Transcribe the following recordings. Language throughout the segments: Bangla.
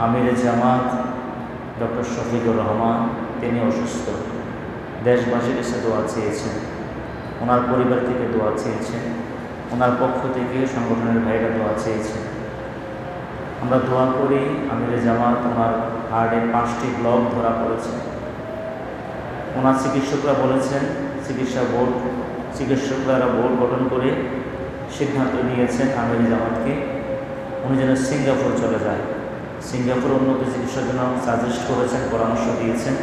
আমিরে জামাত ডক্টর শফিকুর রহমান তিনি অসুস্থ। দেশবাসীর কাছে দোয়া চেয়েছেন, ওনার পরিবার থেকে দোয়া চেয়েছেন, ওনার পক্ষ থেকে সংগঠনের ভাইরা দোয়া চেয়েছেন। আমরা দোয়া করি আমিরে জামাত ওনার হার্টে 5টি ব্লক ধরা পড়েছে। ওনার চিকিৎসকরা বলেছেন, চিকিৎসকরা বোর্ড গঠন করে সিদ্ধান্ত নিয়েছেন আমিরে জামাতকে উনি যেন সিঙ্গাপুর চলে যায়। সিঙ্গাপুর উন্নত চিকিৎসার জন্য সাজেস্ট করেছেন, পরামর্শ দিয়েছেন।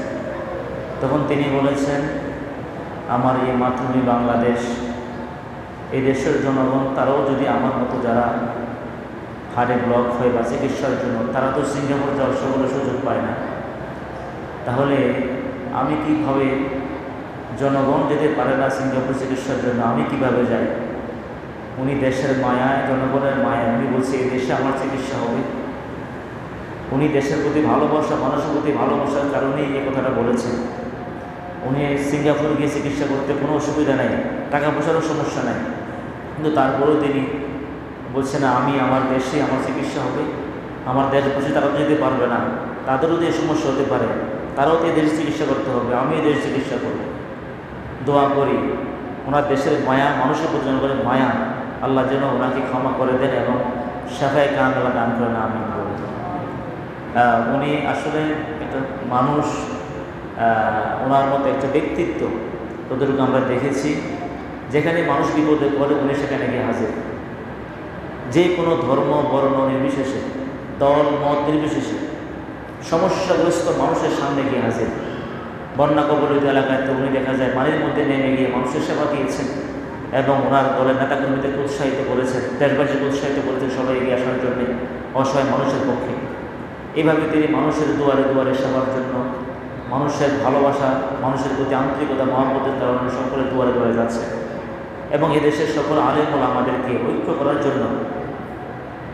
তখন তিনি বলেছেন, আমার এই মাতৃভূমি বাংলাদেশ, এই দেশের জনগণ তারাও যদি আমার মতো যারা হার্টে ব্লক হয় বা চিকিৎসার জন্য তারা তো সিঙ্গাপুর যাওয়ার সকলে সুযোগ পায় না, তাহলে আমি কীভাবে, জনগণ যেতে পারে না সিঙ্গাপুর চিকিৎসার জন্য, আমি কিভাবে যাই? উনি দেশের মায়ায়, জনগণের মায়ায় উনি বলছে এই দেশে আমার চিকিৎসা হবে। উনি দেশের প্রতি ভালোবাসা, মানুষের প্রতি ভালোবাসার কারণেই এই কথাটা বলেছেন। উনি সিঙ্গাপুর গিয়ে চিকিৎসা করতে কোনো অসুবিধা নাই, টাকা পয়সারও সমস্যা নাই, কিন্তু তারপরেও তিনি বলছেন আমি আমার দেশে আমার চিকিৎসা হবে। আমার দেশবাসী তারা তো যেতে পারবে না, তাদেরও তো এই সমস্যা হতে পারে, তারাও তো এই দেশে চিকিৎসা করতে হবে, আমি এই দেশে চিকিৎসা করব। দোয়া করি ওনার দেশের মায়া, মানুষের প্রতি জনগণের মায়া, আল্লাহ যেন ওনাকে ক্ষমা করে দেন এবং শাফায়ে কামিলা দান করেন, আমিন বলে। উনি আসলে একটা মানুষ, ওনার মতো একটা ব্যক্তিত্ব ততটুকু আমরা দেখেছি। যেখানে মানুষ বিপদে পড়ে উনি সেখানে গিয়ে হাজির। যে কোনো ধর্ম বর্ণ নির্বিশেষে, দল মত নির্বিশেষে সমস্যাগ্রস্ত মানুষের সামনে গিয়ে হাজির। বন্যা কবলিত এলাকায় তো উনি দেখা যায় পানির মধ্যে নেমে গিয়ে মানুষের সেবা দিয়েছেন এবং ওনার দলের নেতাকর্মীদেরকে উৎসাহিত করেছেন, দেশবাসীকে উৎসাহিত করেছেন সবাই এগিয়ে আসার জন্যে, অসহায় মানুষের পক্ষে। এইভাবে তিনি মানুষের দুয়ারে দুয়ারে সেবার জন্য, মানুষের ভালোবাসা, মানুষের প্রতি আন্তরিকতা, মহব্বতের কারণে সকলের দুয়ারে দুয়ারে যাচ্ছে এবং এদেশের সকল আলেম ওলামাদেরকে ঐক্য করার জন্য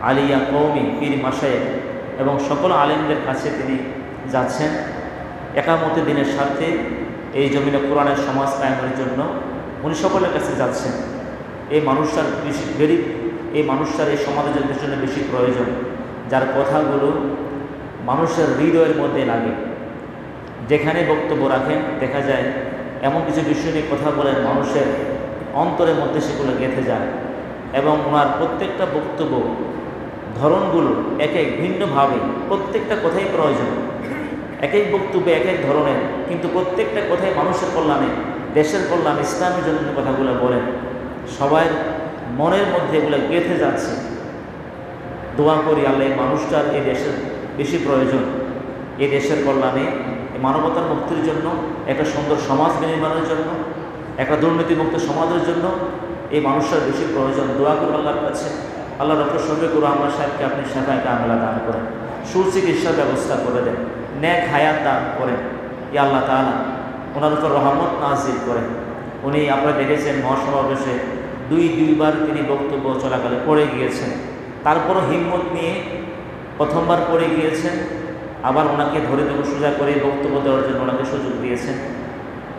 আলিয়া কওমি পীর মাশায়েখ এবং সকল আলেমদের কাছে তিনি যাচ্ছেন। একামতে দিনের স্বার্থে এই জমিনে কোরআনের সমাজ কায়েমের জন্য উনি সকলের কাছে যাচ্ছেন। এই মানুষটার গরিব, এই মানুষটার এই সমাজের জন্য বেশি প্রয়োজন, যার কথাগুলো মানুষের হৃদয়ের মধ্যে লাগে। যেখানে বক্তব্য রাখেন দেখা যায় এমন কিছু বিষয় নিয়ে কথা বলেন, মানুষের অন্তরের মধ্যে সেগুলো গেঁথে যায় এবং ওনার প্রত্যেকটা বক্তব্য ধরনগুলো এক এক ভিন্নভাবে, প্রত্যেকটা কথাই প্রয়োজন, এক এক বক্তব্যে এক এক ধরনের, কিন্তু প্রত্যেকটা কথাই মানুষের কল্যাণে, দেশের কল্যাণে, ইসলামের জন্য কথাগুলো বলেন। সবার মনের মধ্যে এগুলো গেঁথে যাচ্ছে। দোয়া করি আল্লাহ এই মানুষটার এই দেশের বেশি প্রয়োজন, এই দেশের কল্যাণে, এই মানবতার মুক্তির জন্য, একটা সুন্দর সমাজ নির্মাণের জন্য, একটা দুর্নীতিমুক্ত সমাজের জন্য এই মানুষটার বেশি প্রয়োজন। দোয়া করি আল্লাহর কাছে, আল্লাহ ডক্টর শফিকুর রহমান সাহেবকে আপনি শাফায়ে কামিলা দান করেন, সুচিকিৎসার ব্যবস্থা করে দেন, নেক হায়াত দান করেন। ইয়া আল্লাহ তাআলা ওনার উপর রহমত নাজিল করেন। উনি আপনারা দেখেছেন মহাসমাবেশে দুইবার তিনি বক্তব্য চলাকালে পড়ে গিয়েছেন, তারপরও হিম্মত নিয়ে প্রথমবার পড়ে গিয়েছেন, আবার ওনাকে ধরে সোজা করে বক্তব্য দেওয়ার জন্য ওনাকে সুযোগ দিয়েছেন।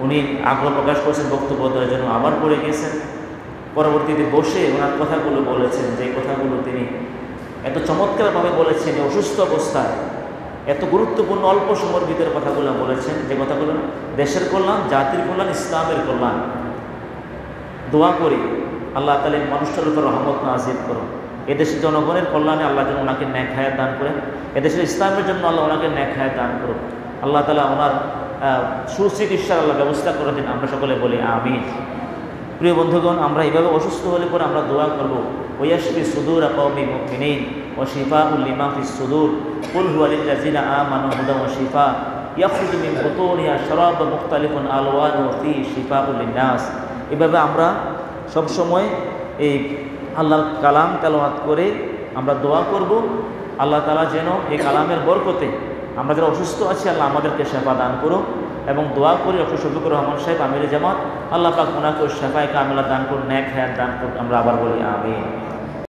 উনি আগ্রহ প্রকাশ করেছেন বক্তব্য দেওয়ার জন্য, আবার পড়ে গিয়েছেন। পরবর্তীতে বসে ওনার কথাগুলো বলেছেন, যে কথাগুলো তিনি এত চমৎকারভাবে বলেছেন, অসুস্থ অবস্থায় এত গুরুত্বপূর্ণ অল্প সময়ের ভিতরে কথাগুলো বলেছেন, যে কথাগুলো দেশের কল্যাণ, জাতির কল্যাণ, ইসলামের কল্যাণ। দোয়া করি আল্লাহ তাআলা মানুষটার উপর রহমত নাজিল করুন, এদেশের জনগণের কল্যাণে আল্লাহ যেন ওনাকে নেক হায়াত দান করেন, এদেশের ইসলামের জন্য আল্লাহ ওনাকে নেক হায়াত দান করুন। আল্লাহ তাআলা ওনার সুচিকিৎসার আল্লাহ ব্যবস্থা করে দিন, আমরা সকলে বলি আমিন। প্রিয় বন্ধুগণ, আমরা এইভাবে অসুস্থ হলে পরে আমরা দোয়া করব, ওয়াশফি সুদুর কওমি মুমিনিন ওয়া শিফাউল লিমা ফিস সুদুর কুল হুয়া লিল্লাযিনা আমানু হুদান ওয়া শিফা ইয়াখরুজু মিন বুতুনিহা শারাবুন মুখতালিফুন আলওয়ানুহু ফি শিফাউল লিন্নাস। এভাবে আমরা সবসময় এই আল্লাহর কালাম তেলাওয়াত করে আমরা দোয়া করব, আল্লাহ তাআলা যেন এই কালামের বরকতে আমরা যারা অসুস্থ আছি আল্লাহ আমাদেরকে শেফা দান করুন। এবং দোয়া করি ডক্টর শফিকুর রহমান সাহেব আমিরে জামাত, আল্লাহ পাক ওনাকে শাফায়ে কামিলা দান করুন, নেক হায়াত দান করুন। আমরা আবার বলি আমিন।